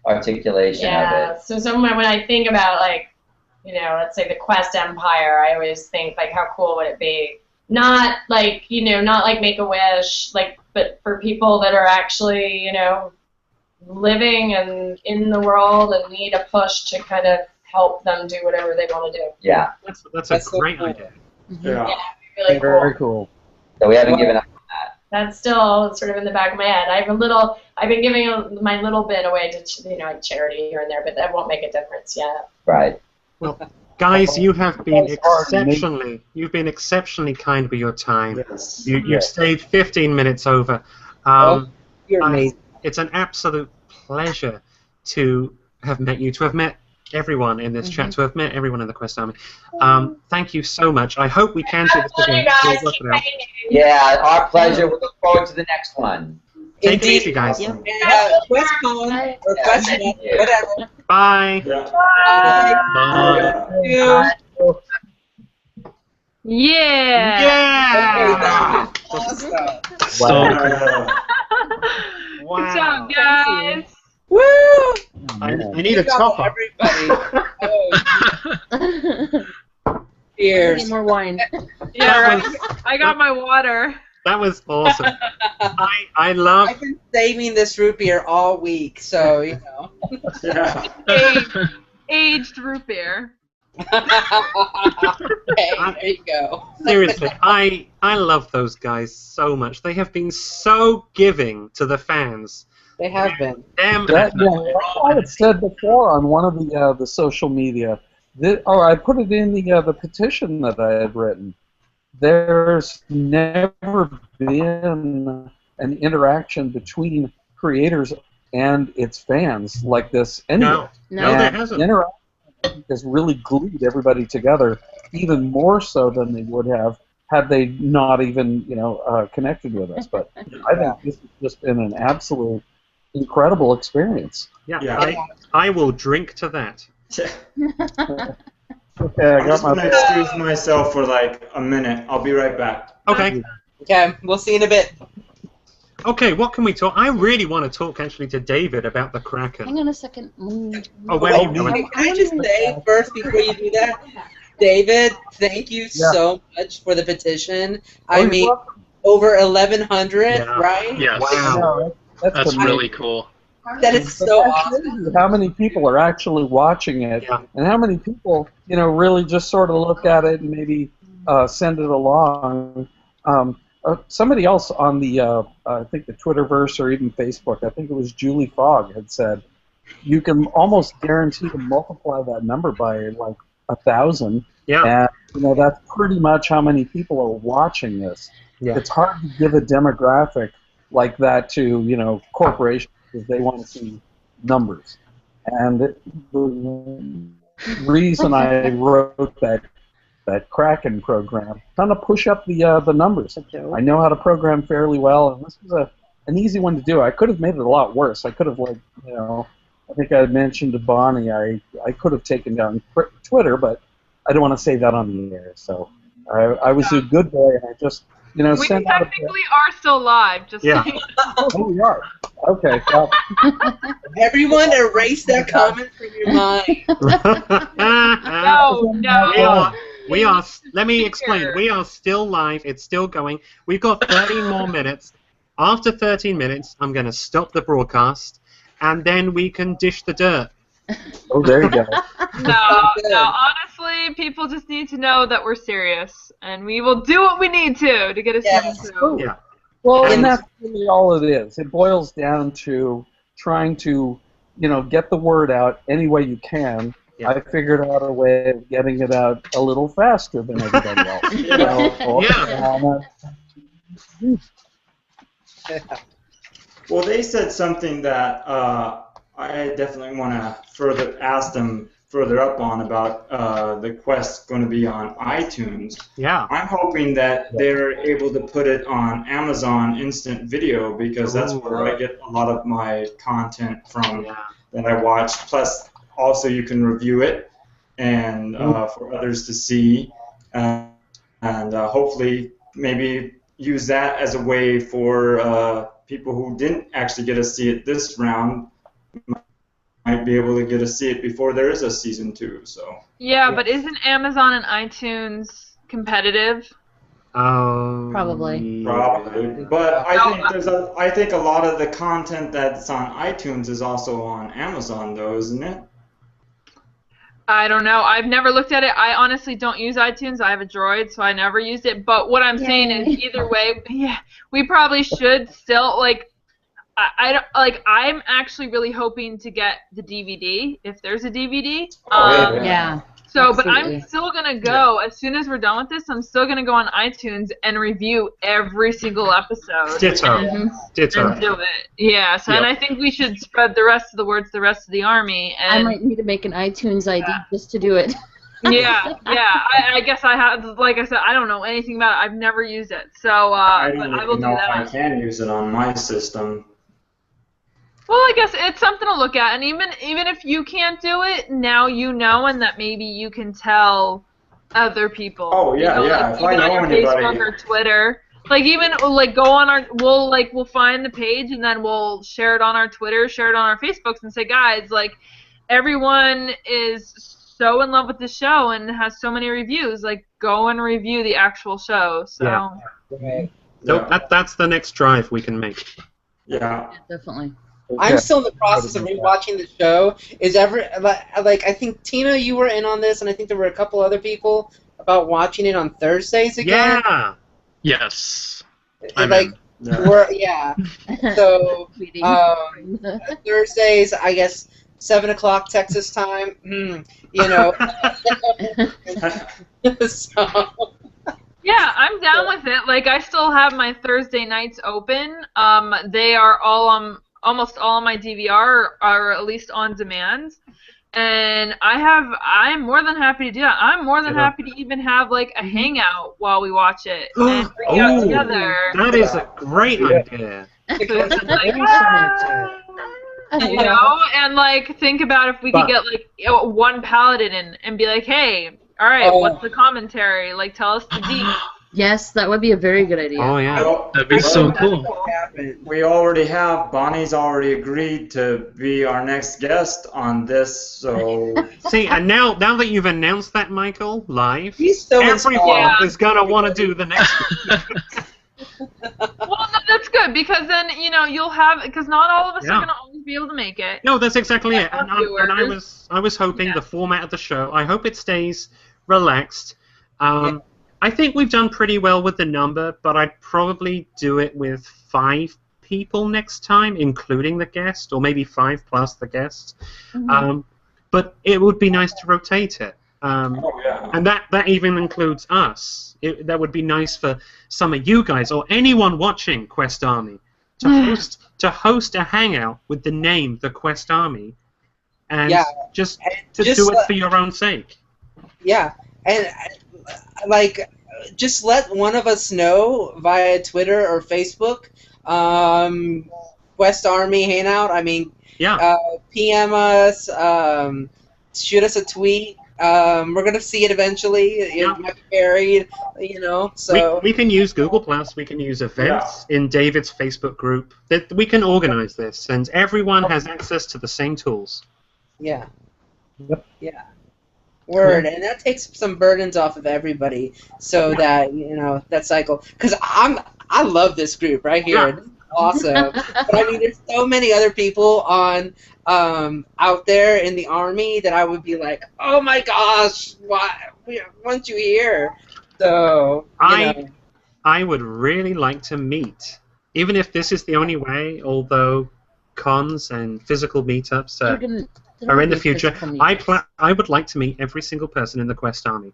articulation of it. So when I think about let's say the Quest Empire, I always think like how cool would it be? Not like not like Make-A-Wish, but for people that are actually living and in the world and need a push to kind of help them do whatever they want to do. Yeah, that's a great idea. Yeah, really very cool. So we haven't given up on that. That's still sort of in the back of my head. I've been giving my little bit away to charity here and there, but that won't make a difference yet. Right. Well, guys, you have been exceptionally kind with your time. Yes. You've stayed 15 minutes over. You're amazing. It's an absolute pleasure to have met you, to have met everyone in this chat, to have met everyone in the Quest Army. Thank you so much. I hope we can do this again. Yeah, our pleasure. We look forward to the next one. Take it easy, guys. QuestCon or QuestCon, whatever. Bye. Bye. Yeah. Awesome. Wow. Good job, guys. Woo! I need a top-up. Cheers. Need more wine. Yeah, right. I got my water. That was awesome. I love. I've been saving this root beer all week, so Aged root beer. Okay, there you go. Seriously, I love those guys so much. They have been so giving to the fans. They have been. I had said before on one of the social media. I put it in the petition that I had written. There's never been an interaction between creators and its fans like this anyway. No, there hasn't. Interaction has really glued everybody together, even more so than they would have had they not even connected with us. But I think this has just been an absolute incredible experience. Yeah. I will drink to that. Okay, I'm just going to excuse myself for like a minute. I'll be right back. Okay. Okay, we'll see you in a bit. Okay, what can we talk? I really want to talk actually to David about the Kraken. Hang on a second. Oh, where are you going? Can I just say first before you do that, David, thank you so much for the petition. I mean, over 1,100, right? Yes. Wow. That's really cool. That is so awesome. How many people are actually watching it, and how many people, really just sort of look at it and maybe send it along. somebody else on the, I think the Twitterverse or even Facebook, I think it was Julie Fogg, had said, you can almost guarantee to multiply that number by like 1,000. Yeah. And that's pretty much how many people are watching this. Yeah. It's hard to give a demographic like that to corporations because they want to see numbers. And the reason I wrote that Kraken program, trying to push up the numbers. I know how to program fairly well, and this was an easy one to do. I could have made it a lot worse. I could have, I think I had mentioned to Bonnie, I could have taken down Twitter, but I don't want to say that on the air. So I was a good boy, and I just, we sent out technically are still live, just saying. Oh, we are. Okay. Well. Everyone erase that comment from your mind. No. We are. Let me explain. We are still live. It's still going. We've got 13 more minutes. After 13 minutes, I'm going to stop the broadcast, and then we can dish the dirt. Oh, there you go. No, honestly, people just need to know that we're serious, and we will do what we need to get us through. Yeah. Well, and that's really all it is. It boils down to trying to, get the word out any way you can. Yeah. I figured out a way of getting it out a little faster than everybody else. Well, they said something that I definitely want to ask them further up on about the Quest going to be on iTunes. Yeah. I'm hoping that they're able to put it on Amazon Instant Video because that's where I get a lot of my content from that I watch. Plus, also you can review it and for others to see, and hopefully maybe use that as a way for people who didn't actually get to see it this round might be able to get to see it before there is a season 2. So. Yeah, but isn't Amazon and iTunes competitive? Probably. Probably, but I think a lot of the content that's on iTunes is also on Amazon, though, isn't it? I don't know. I've never looked at it. I honestly don't use iTunes. I have a Droid, so I never used it. But what I'm saying is, either way, we probably should still I'm actually really hoping to get the DVD if there's a DVD. So, but I'm still gonna go as soon as we're done with this. I'm still gonna go on iTunes and review every single episode. Ditto. And do it. Yeah. So, and I think we should spread the rest of the word to the rest of the army. And I might need to make an iTunes ID just to do it. I guess I have. Like I said, I don't know anything about it. I've never used it. So, I don't but I will even know do that. if I can use it on my system. Well, I guess it's something to look at, and even if you can't do it, now you know, and that maybe you can tell other people. Oh yeah, Like, if I know on anybody. Facebook or Twitter, go on our, we'll find the page and then we'll share it on our Twitter, share it on our Facebooks, and say, guys, everyone is so in love with the show and has so many reviews. Go and review the actual show. So. Yeah. So that's the next drive we can make. Yeah. Definitely. I'm still in the process of rewatching the show. I think Tina, you were in on this, and I think there were a couple other people about watching it on Thursdays again. Yeah. Yes. So Thursdays, I guess 7 o'clock Texas time. So. Yeah, I'm down with it. I still have my Thursday nights open. They are all almost all of my DVR are at least on demand, and I'm more than happy to do that. I'm more than happy to even have a hangout while we watch it and bring it out together. That is a great idea. And think about if we could get one paladin in and be like, hey, all right, what's the commentary? Tell us the deep. Yes, that would be a very good idea. Oh, yeah. That'd be so cool. We already have, Bonnie's already agreed to be our next guest on this, so... See, and now that you've announced that, Michael, live, everyone is going to want to do the next Well, that's good, because then, you'll have... Because not all of us are going to always be able to make it. No, that's exactly it. And I was hoping the format of the show, I hope it stays relaxed. I think we've done pretty well with the number, but I'd probably do it with 5 people next time, including the guest, or maybe 5 plus the guest. But it would be nice to rotate it. And that even includes us. That would be nice for some of you guys, or anyone watching Quest Army, to host a hangout with the name The Quest Army, and just do it for your own sake. Yeah, and like, just let one of us know via Twitter or Facebook. Quest Army Hangout. I mean, PM us, shoot us a tweet. We're gonna see it eventually. It might be buried, you know. So we can use Google Plus. We can use events in David's Facebook group. That we can organize this, and everyone has access to the same tools. Yeah. Yeah. Word, and that takes some burdens off of everybody, so that, you know, that cycle. Because I love this group right here. This is awesome. But I mean, there's so many other people on out there in the Army that I would be like, oh my gosh, why weren't you here? So I would really like to meet, even if this is the only way. Although cons and physical meetups are in the future. I would like to meet every single person in the Quest Army,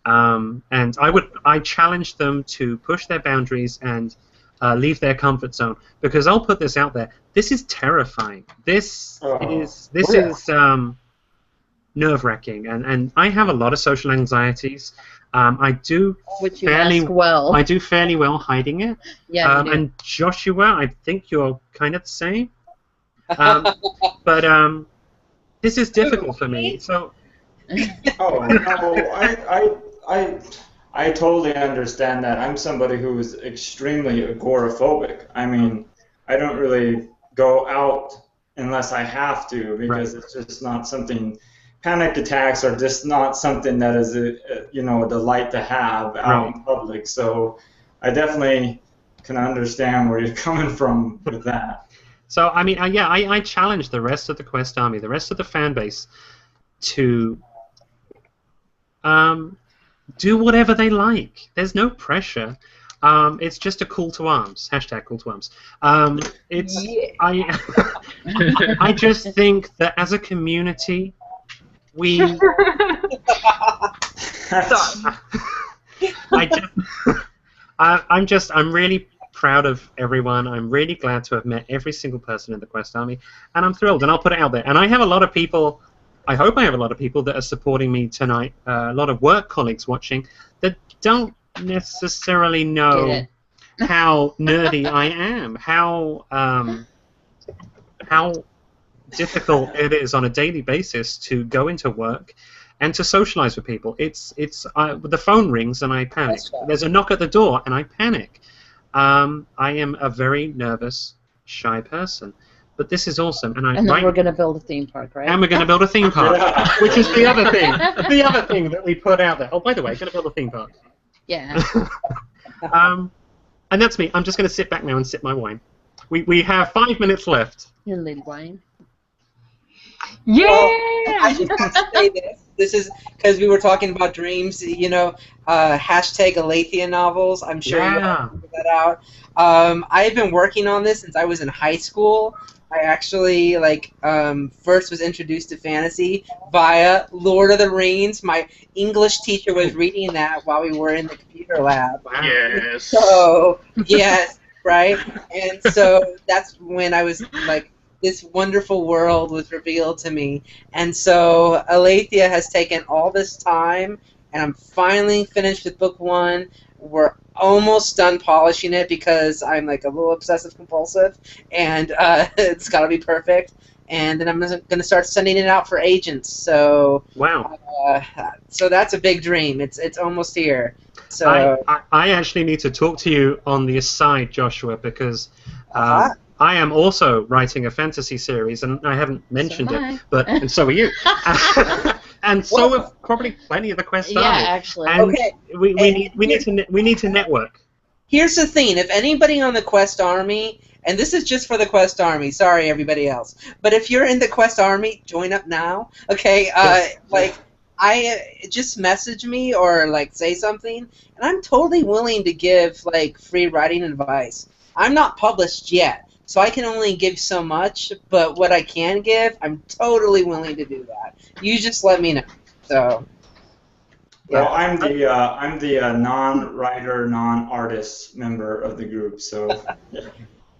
and I challenge them to push their boundaries and leave their comfort zone, because I'll put this out there. This is terrifying. This is nerve-wracking, and I have a lot of social anxieties. I do fairly well hiding it. Yeah. And Joshua, I think you're kind of the same. But this is difficult for me. So. Oh no, I totally understand that. I'm somebody who is extremely agoraphobic. I mean, I don't really go out unless I have to, because it's just not something. Panic attacks are just not something that is a delight to have out in public. So I definitely can understand where you're coming from with that. So I mean, I challenge the rest of the Quest Army, the rest of the fan base, to do whatever they like. There's no pressure. It's just a call to arms. # call to arms. I just think that as a community, I'm really proud of everyone. I'm really glad to have met every single person in the Quest Army, and I'm thrilled, and I'll put it out there. And I have a lot of people, I hope I have a lot of people that are supporting me tonight, a lot of work colleagues watching, that don't necessarily know how nerdy I am, how difficult it is on a daily basis to go into work and to socialize with people. The phone rings and I panic. There's a knock at the door and I panic. I am a very nervous, shy person. But this is awesome. And then we're going to build a theme park, right? And we're going to build a theme park, which is the other thing. The other thing that we put out there. Oh, by the way, going to build a theme park. Yeah. And that's me. I'm just going to sit back now and sip my wine. We have 5 minutes left. Your little wine. Yeah! Well, I just have to say this. This is because we were talking about dreams, you know, # Aletheia novels. I'm sure you all figured that out. I've been working on this since I was in high school. I actually first was introduced to fantasy via Lord of the Rings. My English teacher was reading that while we were in the computer lab. Yes. So yes, right. And so that's when I was like, this wonderful world was revealed to me. And so Aletheia has taken all this time, and I'm finally finished with book 1. We're almost done polishing it because I'm like a little obsessive compulsive, and it's got to be perfect. And then I'm going to start sending it out for agents. So wow. So that's a big dream. It's almost here. So I actually need to talk to you on the aside, Joshua, because I am also writing a fantasy series, and I haven't mentioned it, and so are you. And so are probably plenty of the Quest Army. Yeah, actually. And okay. We need to network. Here's the thing: if anybody on the Quest Army, and this is just for the Quest Army, sorry everybody else, but if you're in the Quest Army, join up now. Okay, just message me or like say something, and I'm totally willing to give like free writing advice. I'm not published yet, so I can only give so much, but what I can give, I'm totally willing to do that. You just let me know. So. Yeah. Well, I'm the non-writer, non-artist member of the group, so.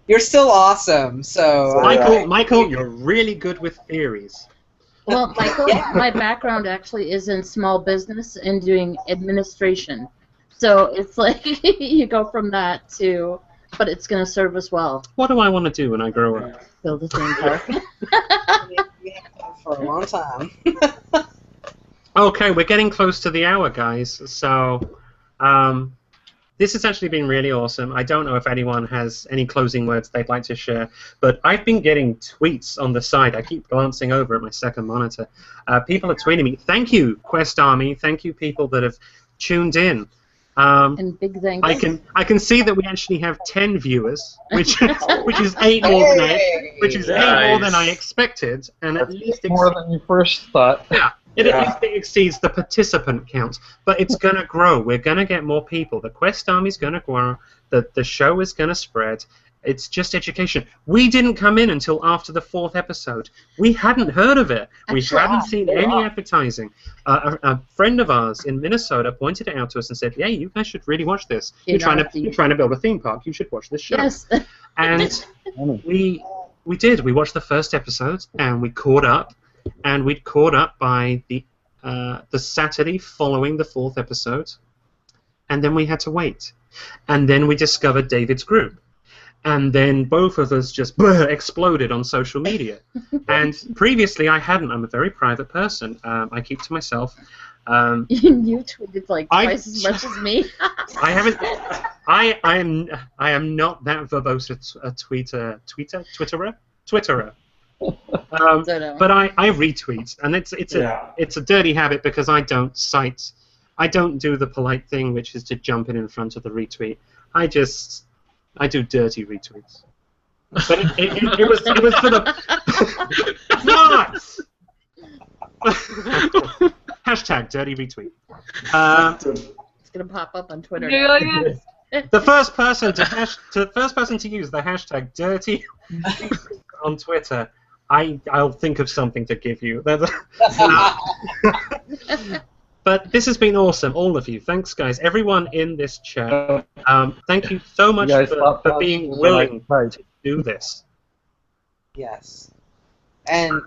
You're still awesome. So. Michael, you're really good with theories. Well, Michael, my background actually is in small business and doing administration. So it's like you go from that to, but it's going to serve us well. What do I want to do when I grow up? Build a theme park. For a long time. Okay, we're getting close to the hour, guys. So this has actually been really awesome. I don't know if anyone has any closing words they'd like to share, but I've been getting tweets on the side. I keep glancing over at my second monitor. People are tweeting me. Thank you, Quest Army. Thank you, people that have tuned in. And big thanks. I can see that we actually have 10 viewers, which is 8 more than I expected, and at least more than you first thought. Yeah. It at least exceeds the participant count, but it's going to grow. We're going to get more people. The Quest Army's going to grow. The show is going to spread. It's just education. We didn't come in until after the 4th episode. We hadn't heard of it. We hadn't seen any advertising. A friend of ours in Minnesota pointed it out to us and said, "Hey, you guys should really watch this. You're trying to build a theme park. You should watch this show." Yes. And we did. We watched the first episode and we caught up. And we'd caught up by the Saturday following the 4th episode, and then we had to wait. And then we discovered David's group. And then both of us just exploded on social media. And previously I hadn't. I'm a very private person. I keep to myself. You tweeted like twice as much as me. I haven't. I am not that verbose a Twitterer. But I retweet, and it's a dirty habit because I don't do the polite thing, which is to jump in front of the retweet. I do dirty retweets. But it was for the nuts. Hashtag dirty retweet. It's gonna pop up on Twitter. The first person to use the hashtag dirty on Twitter, I'll think of something to give you. But this has been awesome, all of you. Thanks, guys. Everyone in this chat, thank you so much for being willing to do this. Yes. And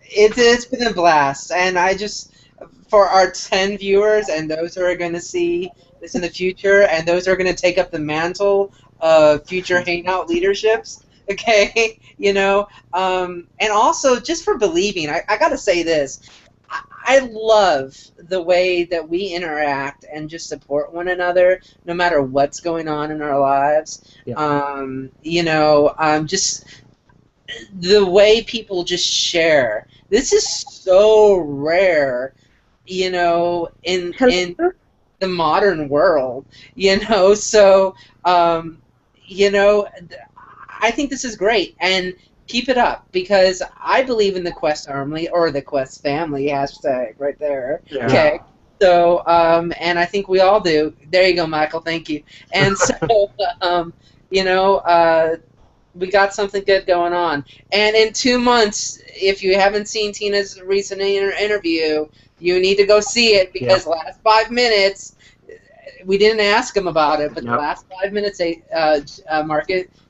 it's been a blast. And I just, for our 10 viewers and those who are going to see this in the future and those who are going to take up the mantle of future Hangout leaderships, okay, and also just for believing, I got to say this. I love the way that we interact and just support one another no matter what's going on in our lives. Yeah. Just the way people just share. This is so rare, in the modern world, so, I think this is great, and keep it up, because I believe in the Quest Army, or the Quest family, hashtag, right there. Yeah. Okay. So, and I think we all do. There you go, Michael, thank you. And so, we got something good going on. And in 2 months, if you haven't seen Tina's recent interview, you need to go see it, because last 5 minutes, we didn't ask them about it, but the last 5 minutes,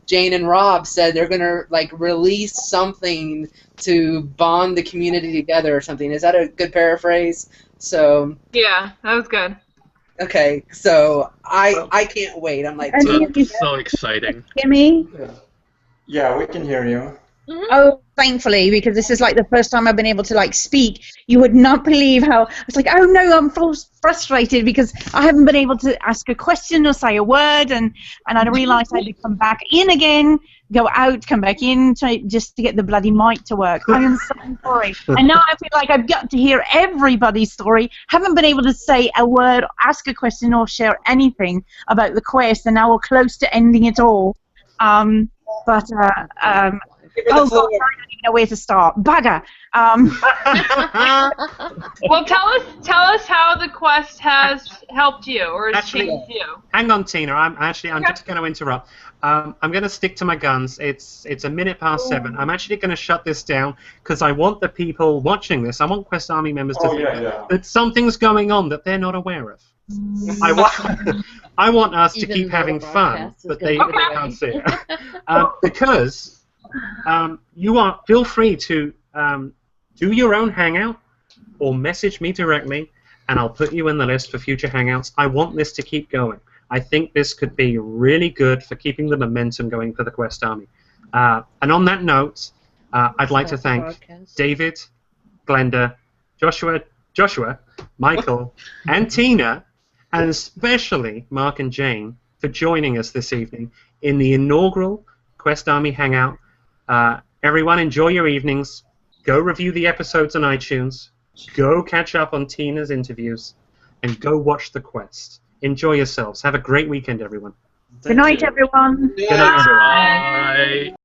Jane and Rob said they're gonna release something to bond the community together or something. Is that a good paraphrase? So yeah, that was good. Okay, so I can't wait. I'm like, so exciting. Hear me? Yeah, we can hear you. Mm-hmm. Oh, thankfully, because this is the first time I've been able to speak. You would not believe how I was like, oh no, I'm frustrated because I haven't been able to ask a question or say a word, and I realised I had to come back in again, go out, come back in just to get the bloody mic to work. I am so sorry. And now I feel like I've got to hear everybody's story. Haven't been able to say a word, ask a question, or share anything about the quest, and now we're close to ending it all. Oh, God, I don't even know where to start. Bugger. Well, tell us how the quest has helped you or has Actually, changed you. Hang on, Tina. I'm just going to interrupt. I'm going to stick to my guns. It's a minute past 7. I'm actually going to shut this down because I want the people watching this. I want Quest Army members to think that something's going on that they're not aware of. I want us to keep having fun, but they can't see it. Because feel free to do your own hangout or message me directly, and I'll put you in the list for future hangouts. I want this to keep going. I think this could be really good for keeping the momentum going for the Quest Army. And on that note, I'd like to thank David, Glenda, Joshua, Michael, and Tina, and especially Mark and Jane for joining us this evening in the inaugural Quest Army Hangout. Everyone, enjoy your evenings. Go review the episodes on iTunes. Go catch up on Tina's interviews. And go watch the quest. Enjoy yourselves. Have a great weekend, everyone. Good night, everyone. Good night, everyone. Bye.